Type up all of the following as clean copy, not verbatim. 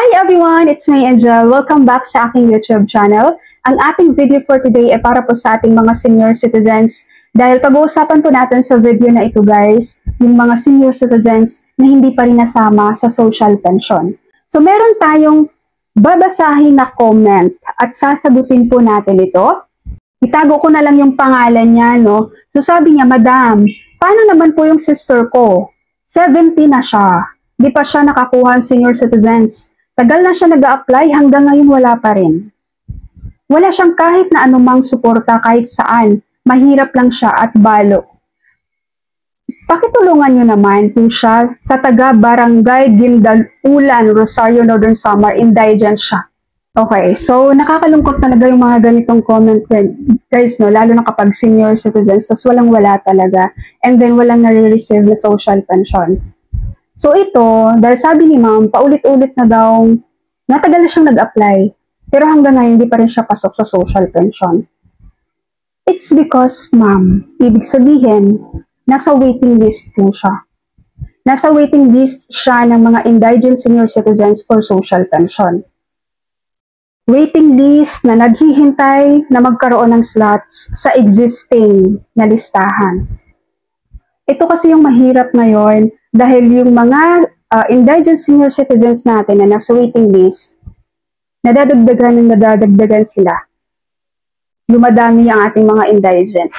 Hi everyone! It's me, Angel. Welcome back sa aking YouTube channel. Ang ating video for today ay para po sa ating mga senior citizens. Dahil pag-uusapan po natin sa video na ito guys, yung mga senior citizens na hindi pa rin nasama sa social pension. So meron tayong babasahin na comment at sasagutin po natin ito. Itago ko na lang yung pangalan niya, no? So sabi niya, Madam, paano naman po yung sister ko? 70 na siya. Di pa siya nakakuha ng senior citizens. Tagal na siya nag-a-apply, hanggang ngayon wala pa rin. Wala siyang kahit na anumang suporta kahit saan. Mahirap lang siya at balo. Pakitulungan nyo naman po siya sa taga-barangay Gindalulan, Rosario, Northern Samar, indigent siya. Okay, so nakakalungkot talaga yung mga ganitong comment guys, no? Lalo na kapag senior citizens, tas walang-wala talaga. And then walang nare-receive na social pension. So ito, dahil sabi ni ma'am, paulit-ulit na daw, natagal na siyang nag-apply, pero hanggang ngayon hindi pa rin siya pasok sa social pension. It's because, ma'am, ibig sabihin, nasa waiting list po siya. Nasa waiting list siya ng mga indigent senior citizens for social pension. Waiting list na naghihintay na magkaroon ng slots sa existing na listahan. Ito kasi yung mahirap ngayon, dahil yung mga indigent senior citizens natin na nasa waiting list, nadadagdagan sila. Lumadami ang ating mga indigent.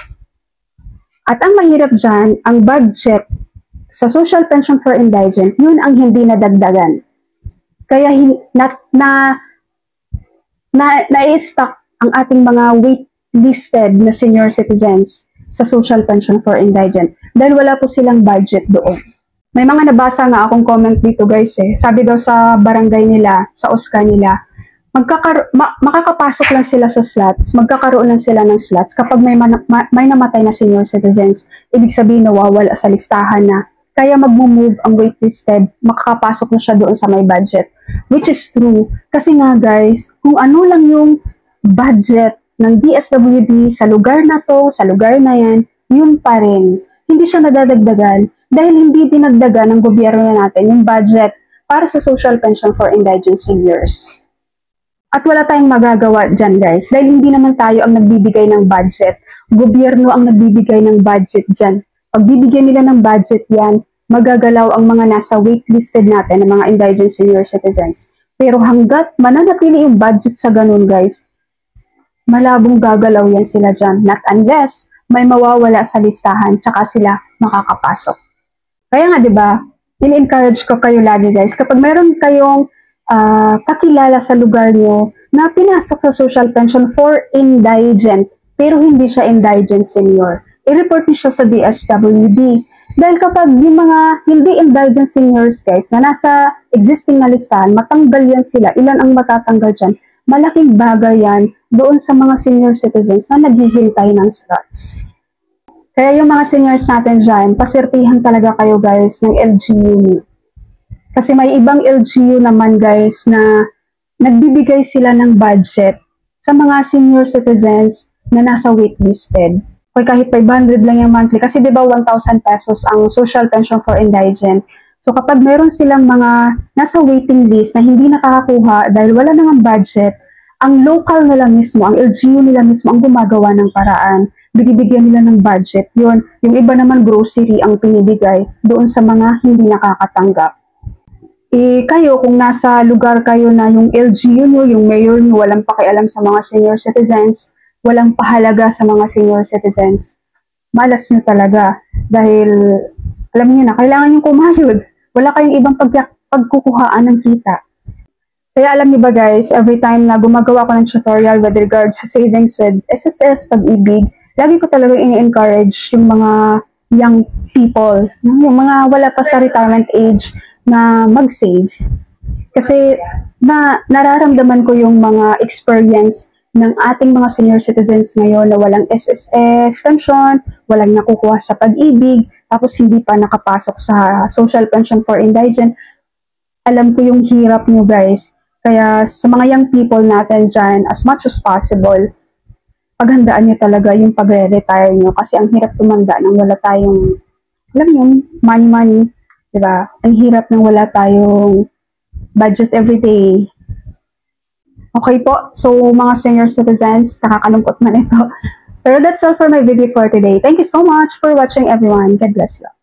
At ang mahirap dyan, ang budget sa social pension for indigent, yun ang hindi nadagdagan. Kaya na-stuck ang ating mga waitlisted na senior citizens sa social pension for indigent dahil wala po silang budget doon. May mga nabasa nga akong comment dito guys eh. Sabi daw sa barangay nila, sa OSCA nila, makakapasok lang sila sa slots, magkakaroon lang sila ng slots kapag may namatay na senior citizens. Ibig sabihin nawawala sa listahan na. Kaya mag-move ang waitlisted, makakapasok na siya doon sa may budget. Which is true. Kasi nga guys, kung ano lang yung budget ng DSWD sa lugar na to, sa lugar na yan, yun pa rin. Hindi siya nadadagdagan dahil hindi dinagdagan ng gobyerno natin yung budget para sa social pension for indigent seniors. At wala tayong magagawa dyan guys dahil hindi naman tayo ang nagbibigay ng budget. Gobyerno ang nagbibigay ng budget dyan. Pag bibigyan nila ng budget yan, magagalaw ang mga nasa waitlisted natin ng mga indigent senior citizens. Pero hanggat mananatili yung budget sa ganun guys, malabong gagalaw yan sila dyan. Not unless may mawawala sa listahan tsaka sila makakapasok. Kaya nga diba, in-encourage ko kayo lagi guys, kapag meron kayong kakilala sa lugar nyo na pinasok sa social pension for indigent, pero hindi siya indigent senior, i-report niyo siya sa DSWD. Dahil kapag yung mga hindi indigent seniors guys na nasa existing na listahan, matanggal yan sila, ilan ang matatanggal dyan? Malaking bagay yan doon sa mga senior citizens na naghihintay ng slots. Kaya yung mga seniors natin dyan, paswertihan talaga kayo guys ng LGU. Kasi may ibang LGU naman guys na nagbibigay sila ng budget sa mga senior citizens na nasa waitlisted. Kahit 500 lang yung monthly. Kasi diba 1,000 pesos ang social pension for indigent. So kapag meron silang mga nasa waiting list na hindi nakakakuha dahil wala nang budget, ang local nila mismo, ang LGU nila mismo ang gumagawa ng paraan. Binibigyan nila ng budget. Yun, yung iba naman grocery ang pinibigay doon sa mga hindi nakakatanggap. Kayo, kung nasa lugar kayo na yung LGU nyo, yung mayor nyo, walang pakialam sa mga senior citizens, walang pahalaga sa mga senior citizens, malas nyo talaga. Dahil, alam niyo na, kailangan nyo kumayod. Wala kayong ibang pagkukuhaan ng kita. Kaya alam niyo ba guys, every time na gumagawa ko ng tutorial with regards sa savings with SSS, Pag-ibig, lagi ko talaga in-encourage yung mga young people, yung mga wala pa sa retirement age na mag-save. Kasi nararamdaman ko yung mga experience ng ating mga senior citizens ngayon na walang SSS pension, walang nakukuha sa Pag-ibig, tapos hindi pa nakapasok sa social pension for indigent. Alam ko yung hirap nyo guys. Kaya sa mga young people natin dyan, as much as possible, paghandaan nyo talaga yung pagre-retire nyo kasi ang hirap tumanda nang wala tayong, alam nyo, money, diba? Ang hirap nang wala tayong budget every day. Okay po, so mga senior citizens, nakakalungkot man ito. Pero that's all for my video for today. Thank you so much for watching everyone. God bless you.